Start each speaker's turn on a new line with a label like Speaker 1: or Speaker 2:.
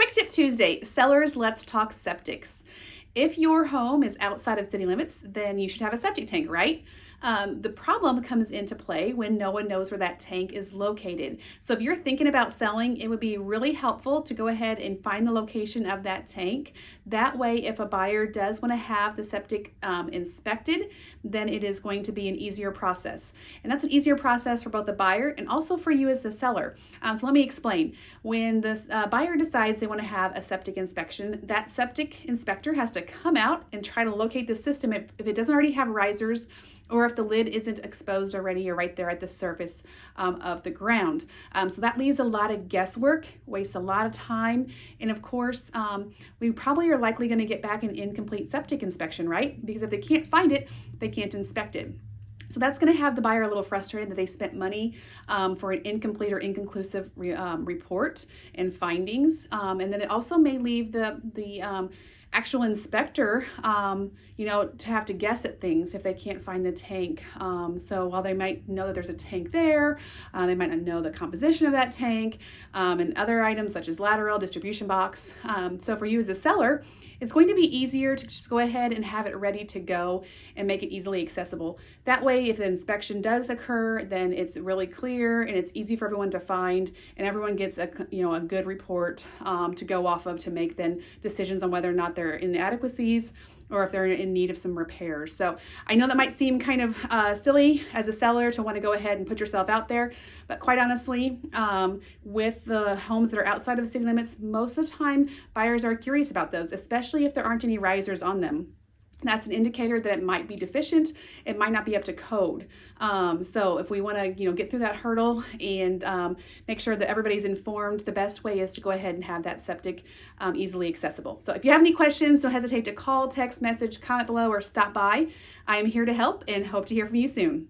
Speaker 1: Quick Tip Tuesday, sellers, let's talk septics. If your home is outside of city limits, then you should have a septic tank, right? The problem comes into play when no one knows where that tank is located. So if you're thinking about selling, it would be really helpful to go ahead and find the location of that tank. That way, if a buyer does want to have the septic inspected, then it is going to be an easier process. And that's an easier process for both the buyer and also for you as the seller. So let me explain. When the buyer decides they want to have a septic inspection, that septic inspector has to come out and try to locate the system if it doesn't already have risers, or if the lid isn't exposed already or right there at the surface of the ground. So that leaves a lot of guesswork, wastes a lot of time, and of course, we probably are likely going to get back an incomplete septic inspection, right? Because if they can't find it, they can't inspect it. So that's going to have the buyer a little frustrated that they spent money for an incomplete or inconclusive report and findings. And then it also may leave the actual inspector, to have to guess at things if they can't find the tank. So while they might know that there's a tank there, they might not know the composition of that tank and other items such as lateral, distribution box. So for you as a seller, it's going to be easier to just go ahead and have it ready to go and make it easily accessible. That way, if the inspection does occur, then it's really clear and it's easy for everyone to find, and everyone gets a good report to go off of to make then decisions on whether or not they're inadequacies or if they're in need of some repairs. So I know that might seem kind of silly as a seller to want to go ahead and put yourself out there, but quite honestly, with the homes that are outside of city limits, most of the time buyers are curious about those, especially if there aren't any risers on them. That's an indicator that it might be deficient. It might not be up to code. So if we want to, get through that hurdle and make sure that everybody's informed, the best way is to go ahead and have that septic easily accessible. So if you have any questions, don't hesitate to call, text, message, comment below, or stop by. I am here to help and hope to hear from you soon.